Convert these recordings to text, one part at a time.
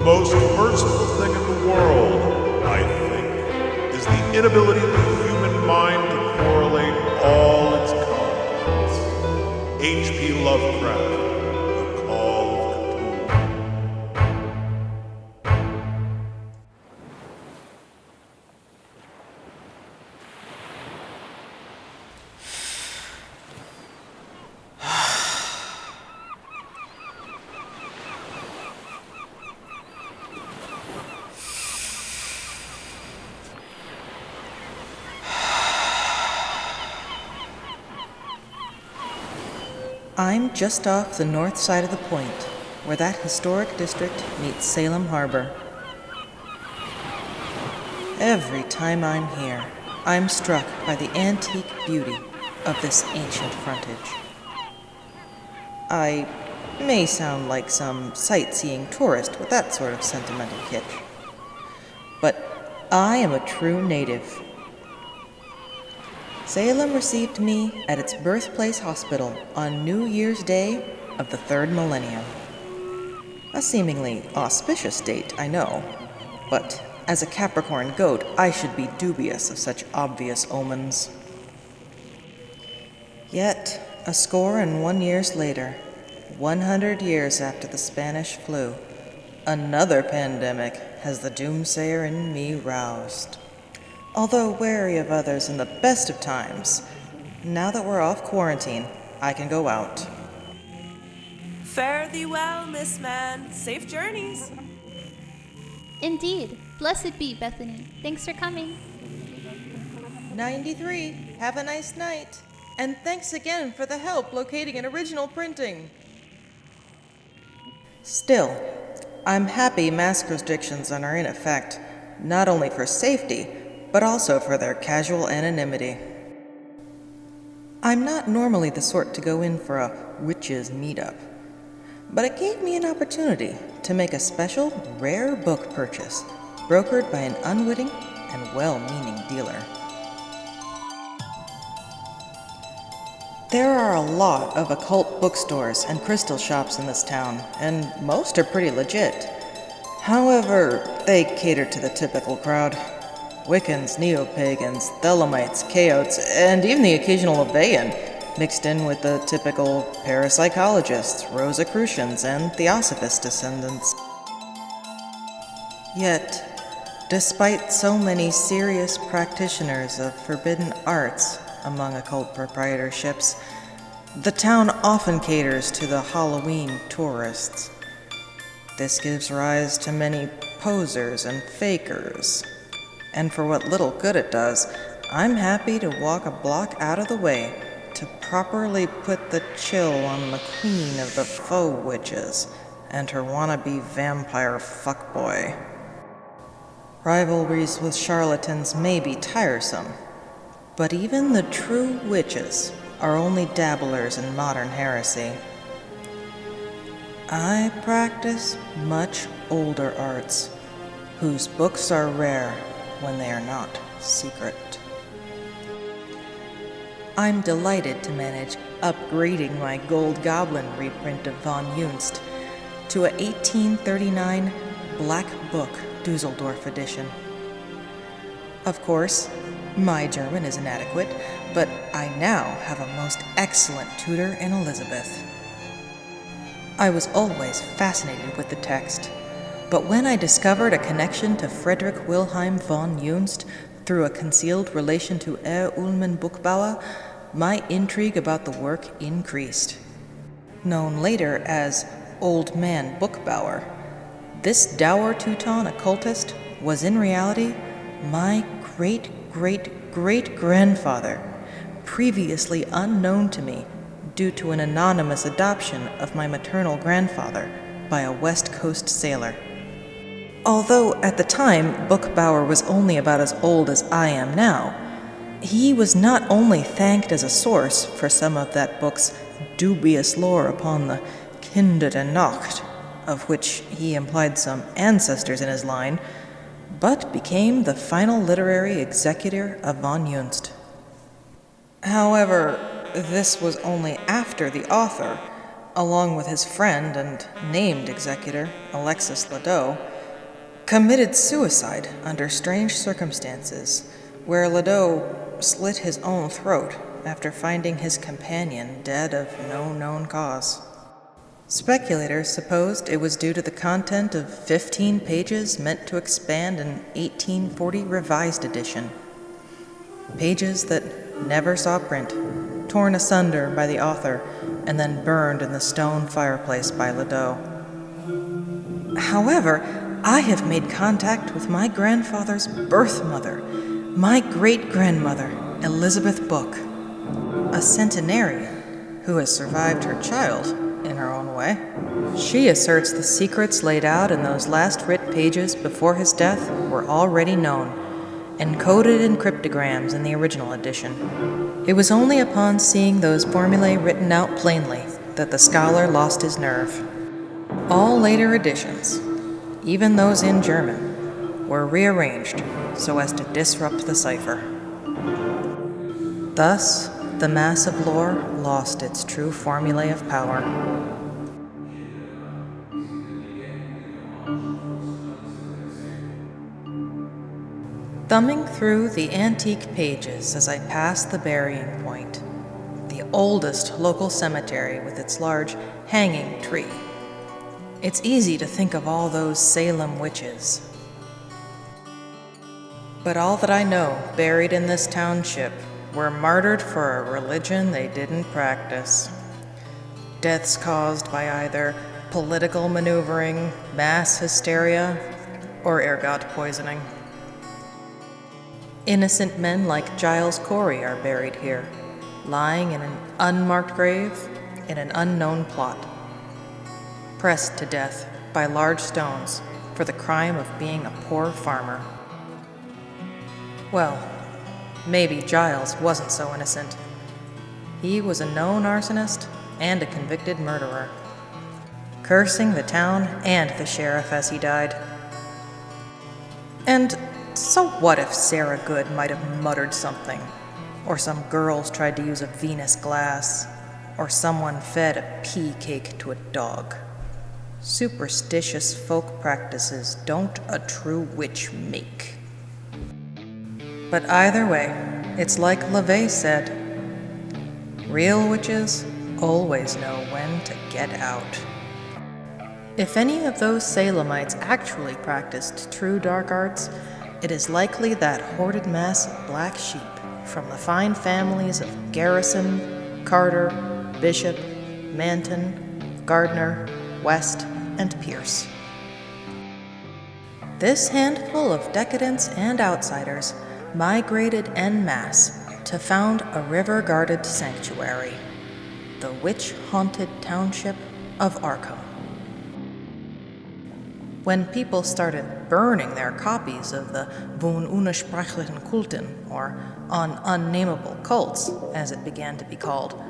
most merciful thing in the world, I think, is the inability of the human mind to correlate all its components. H.P. Lovecraft, The Call of Cthulhu. I'm just off the north side of the point, where that historic district meets Salem Harbor. Every time I'm here, I'm struck by the antique beauty of this ancient frontage. I may sound like some sightseeing tourist with that sort of sentimental kitsch, but I am a true native. Salem received me at its birthplace hospital on New Year's Day of the third millennium. A seemingly auspicious date, I know, but as a Capricorn goat, I should be dubious of such obvious omens. Yet, 101 years later, 100 years after the Spanish flu, another pandemic has the doomsayer in me roused. Although wary of others in the best of times, now that we're off quarantine, I can go out. Fare thee well, Miss Man. Safe journeys. Indeed. Blessed be, Bethany. Thanks for coming. 93, have a nice night. And thanks again for the help locating an original printing. Still, I'm happy mask restrictions are in effect, not only for safety, but also for their casual anonymity. I'm not normally the sort to go in for a witches meetup, but it gave me an opportunity to make a special, rare book purchase, brokered by an unwitting and well-meaning dealer. There are a lot of occult bookstores and crystal shops in this town, and most are pretty legit. However, they cater to the typical crowd. Wiccans, neo-pagans, Thelemites, Chaots, and even the occasional Abaean, mixed in with the typical parapsychologists, Rosicrucians, and Theosophist descendants. Yet, despite so many serious practitioners of forbidden arts among occult proprietorships, the town often caters to the Halloween tourists. This gives rise to many posers and fakers. And for what little good it does, I'm happy to walk a block out of the way to properly put the chill on the queen of the faux witches and her wannabe vampire fuckboy. Rivalries with charlatans may be tiresome, but even the true witches are only dabblers in modern heresy. I practice much older arts, whose books are rare when they are not secret. I'm delighted to manage upgrading my Gold Goblin reprint of von Junst to a 1839 Black Book Dusseldorf edition. Of course, my German is inadequate, but I now have a most excellent tutor in Elizabeth. I was always fascinated with the text, but when I discovered a connection to Friedrich Wilhelm von Junst through a concealed relation to Ullmann Buchbauer, my intrigue about the work increased. Known later as Old Man Buchbauer, this dour Teuton occultist was in reality my great-great-great-grandfather, previously unknown to me due to an anonymous adoption of my maternal grandfather by a West Coast sailor. Although at the time Buchbauer was only about as old as I am now, he was not only thanked as a source for some of that book's dubious lore upon the Kinder der Nacht, of which he implied some ancestors in his line, but became the final literary executor of von Junst. However, this was only after the author, along with his friend and named executor, Alexis Ladeau, committed suicide under strange circumstances, where Ledoux slit his own throat after finding his companion dead of no known cause. Speculators supposed it was due to the content of 15 pages meant to expand an 1840 revised edition. Pages that never saw print, torn asunder by the author and then burned in the stone fireplace by Ledoux. However, I have made contact with my grandfather's birth mother, my great-grandmother, Elizabeth Book, a centenarian who has survived her child in her own way. She asserts the secrets laid out in those last writ pages before his death were already known, encoded in cryptograms in the original edition. It was only upon seeing those formulae written out plainly that the scholar lost his nerve. All later editions, even those in German, were rearranged so as to disrupt the cipher. Thus, the mass of lore lost its true formulae of power. Thumbing through the antique pages as I passed the burying point, the oldest local cemetery with its large hanging tree, it's easy to think of all those Salem witches. But all that I know buried in this township were martyred for a religion they didn't practice. Deaths caused by either political maneuvering, mass hysteria, or ergot poisoning. Innocent men like Giles Corey are buried here, lying in an unmarked grave in an unknown plot, pressed to death by large stones for the crime of being a poor farmer. Well, maybe Giles wasn't so innocent. He was a known arsonist and a convicted murderer, cursing the town and the sheriff as he died. And so what if Sarah Good might have muttered something, or some girls tried to use a Venus glass, or someone fed a pea cake to a dog? Superstitious folk practices don't a true witch make. But either way, it's like LaVey said, real witches always know when to get out. If any of those Salemites actually practiced true dark arts, it is likely that hoarded mass of black sheep from the fine families of Garrison, Carter, Bishop, Manton, Gardner, West, and Pierce. This handful of decadents and outsiders migrated en masse to found a river-guarded sanctuary, the witch-haunted township of Arkham. When people started burning their copies of the von unersprechlichen Kulten, or on unnamable cults, as it began to be called,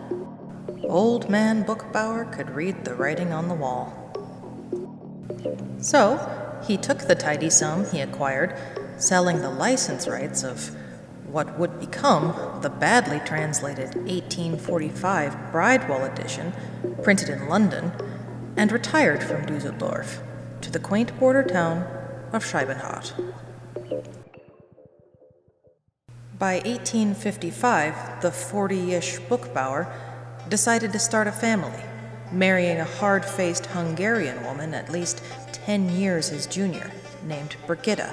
Old Man Bookbauer could read the writing on the wall. So, he took the tidy sum he acquired, selling the license rights of what would become the badly translated 1845 Bridewell edition, printed in London, and retired from Dusseldorf to the quaint border town of Scheibenhardt. By 1855, the 40-ish Bookbauer decided to start a family, marrying a hard-faced Hungarian woman at least 10 years his junior, named Brigitta.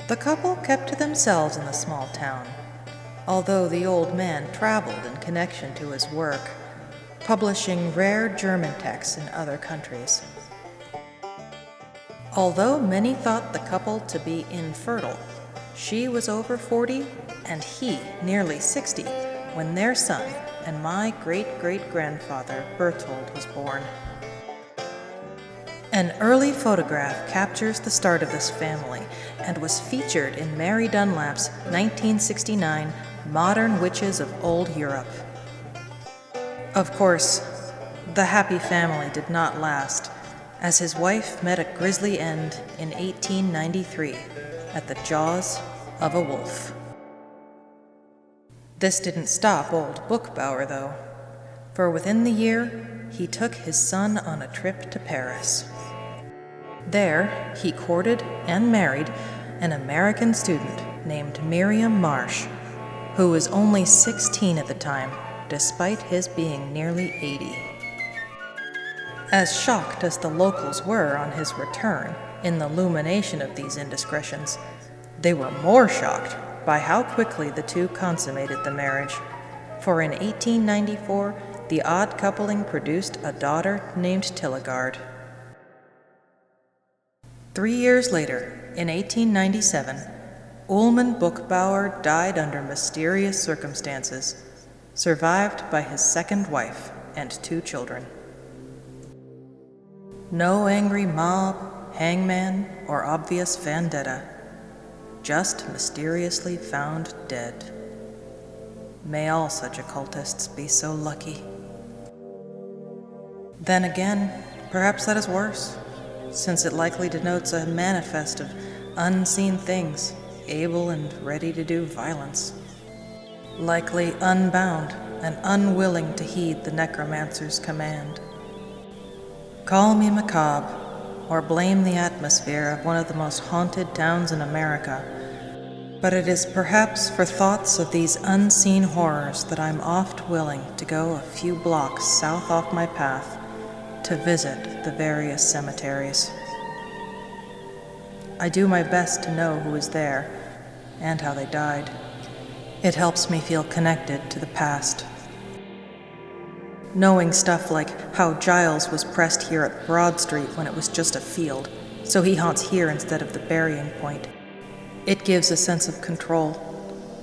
The couple kept to themselves in the small town, although the old man traveled in connection to his work, publishing rare German texts in other countries. Although many thought the couple to be infertile, she was over 40 and he nearly 60 when their son and my great-great-grandfather Berthold was born. An early photograph captures the start of this family and was featured in Mary Dunlap's 1969 Modern Witches of Old Europe. Of course, the happy family did not last, as his wife met a grisly end in 1893 at the jaws of a wolf. This didn't stop old Bookbauer, though, for within the year, he took his son on a trip to Paris. There, he courted and married an American student named Miriam Marsh, who was only 16 at the time, despite his being nearly 80. As shocked as the locals were on his return in the illumination of these indiscretions, they were more shocked by how quickly the two consummated the marriage, for in 1894 the odd coupling produced a daughter named Tilligard. 3 years later, in 1897, Ullman Buchbauer died under mysterious circumstances, survived by his second wife and 2 children. No angry mob, hangman, or obvious vendetta, just mysteriously found dead. May all such occultists be so lucky. Then again, perhaps that is worse, since it likely denotes a manifest of unseen things, able and ready to do violence. Likely unbound and unwilling to heed the necromancer's command. Call me macabre, or blame the atmosphere of one of the most haunted towns in America, but it is perhaps for thoughts of these unseen horrors that I'm oft willing to go a few blocks south off my path to visit the various cemeteries. I do my best to know who is there and how they died. It helps me feel connected to the past. Knowing stuff like how Giles was pressed here at Broad Street when it was just a field, so he haunts here instead of the burying point. It gives a sense of control,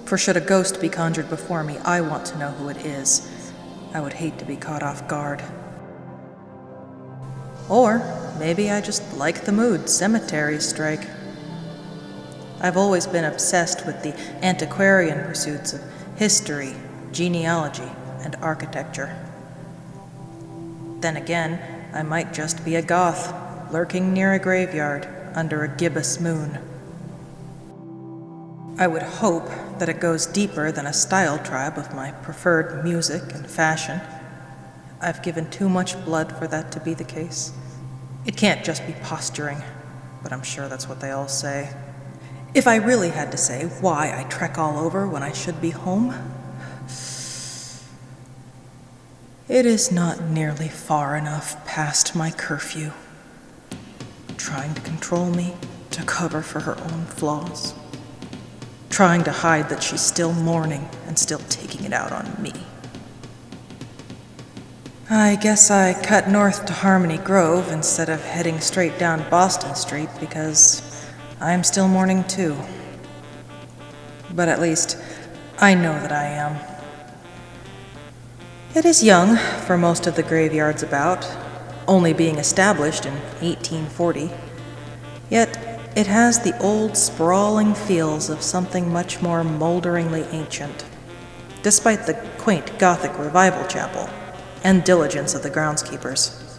for should a ghost be conjured before me, I want to know who it is. I would hate to be caught off guard. Or maybe I just like the mood cemeteries strike. I've always been obsessed with the antiquarian pursuits of history, genealogy, and architecture. Then again, I might just be a goth, lurking near a graveyard under a gibbous moon. I would hope that it goes deeper than a style tribe of my preferred music and fashion. I've given too much blood for that to be the case. It can't just be posturing, but I'm sure that's what they all say. If I really had to say why I trek all over when I should be home, it is not nearly far enough past my curfew. Trying to control me, to cover for her own flaws. Trying to hide that she's still mourning and still taking it out on me. I guess I cut north to Harmony Grove instead of heading straight down Boston Street because I'm still mourning too. But at least I know that I am. It is young for most of the graveyards about, only being established in 1840. Yet it has the old sprawling feels of something much more molderingly ancient, despite the quaint Gothic revival chapel and diligence of the groundskeepers.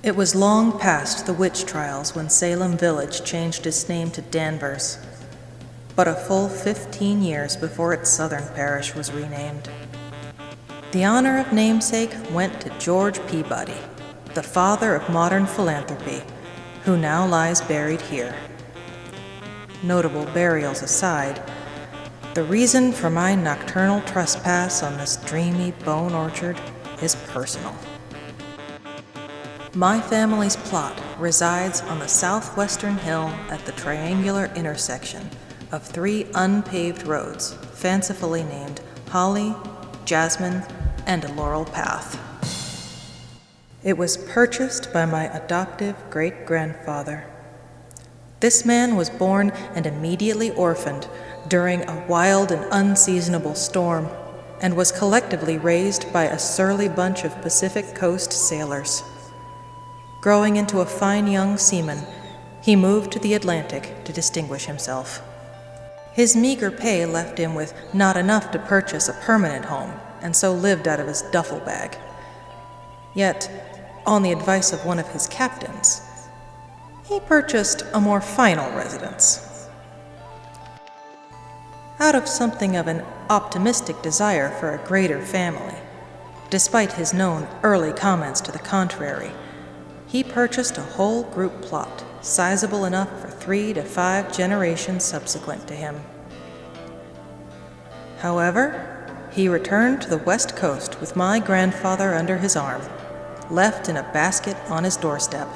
It was long past the witch trials when Salem Village changed its name to Danvers, but a full 15 years before its southern parish was renamed. The honor of namesake went to George Peabody, the father of modern philanthropy, who now lies buried here. Notable burials aside, the reason for my nocturnal trespass on this dreamy bone orchard is personal. My family's plot resides on the southwestern hill at the triangular intersection of 3 unpaved roads, fancifully named Holly, Jasmine, and Laurel Path. It was purchased by my adoptive great-grandfather. This man was born and immediately orphaned during a wild and unseasonable storm, and was collectively raised by a surly bunch of Pacific Coast sailors. Growing into a fine young seaman, he moved to the Atlantic to distinguish himself. His meager pay left him with not enough to purchase a permanent home, and so lived out of his duffel bag. Yet, on the advice of one of his captains, he purchased a more final residence. Out of something of an optimistic desire for a greater family, despite his known early comments to the contrary, he purchased a whole group plot, sizable enough for 3 to 5 generations subsequent to him. However, he returned to the West Coast with my grandfather under his arm, left in a basket on his doorstep.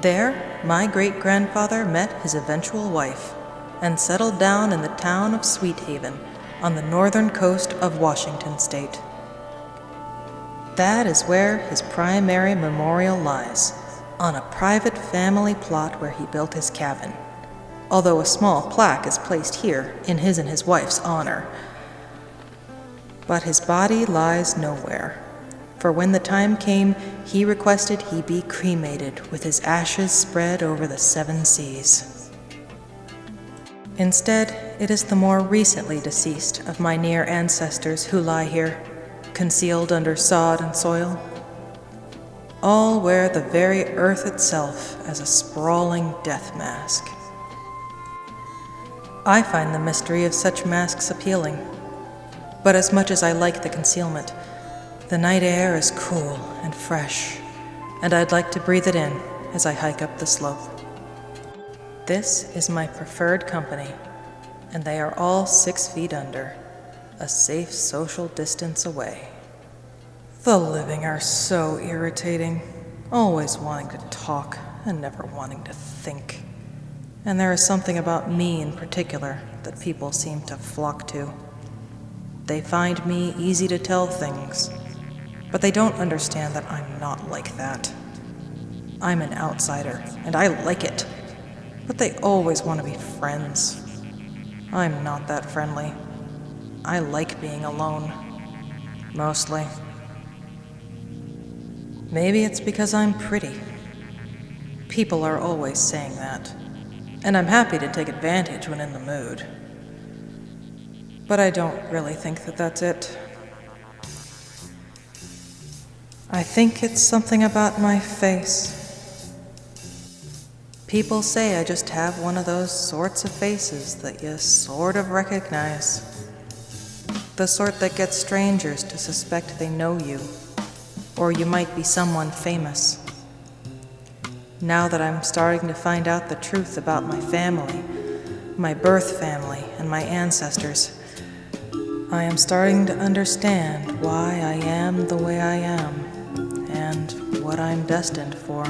There, my great-grandfather met his eventual wife and settled down in the town of Sweet Haven on the northern coast of Washington State. That is where his primary memorial lies, on a private family plot where he built his cabin, although a small plaque is placed here in his and his wife's honor. But his body lies nowhere, for when the time came, he requested he be cremated with his ashes spread over the 7 seas. Instead, it is the more recently deceased of my near ancestors who lie here, concealed under sod and soil. All wear the very earth itself as a sprawling death mask. I find the mystery of such masks appealing, but as much as I like the concealment, the night air is cool and fresh, and I'd like to breathe it in as I hike up the slope. This is my preferred company, and they are all 6 feet under, a safe social distance away. The living are so irritating, always wanting to talk and never wanting to think. And there is something about me in particular that people seem to flock to. They find me easy to tell things, but they don't understand that I'm not like that. I'm an outsider, and I like it, but they always want to be friends. I'm not that friendly. I like being alone, mostly. Maybe it's because I'm pretty. People are always saying that, and I'm happy to take advantage when in the mood. But I don't really think that that's it. I think it's something about my face. People say I just have one of those sorts of faces that you sort of recognize. The sort that gets strangers to suspect they know you, or you might be someone famous. Now that I'm starting to find out the truth about my family, my birth family, and my ancestors, I am starting to understand why I am the way I am, and what I'm destined for.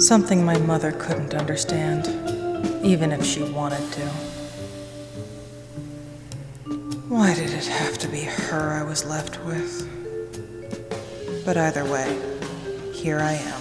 Something my mother couldn't understand, even if she wanted to. Why did it have to be her I was left with? But either way, here I am.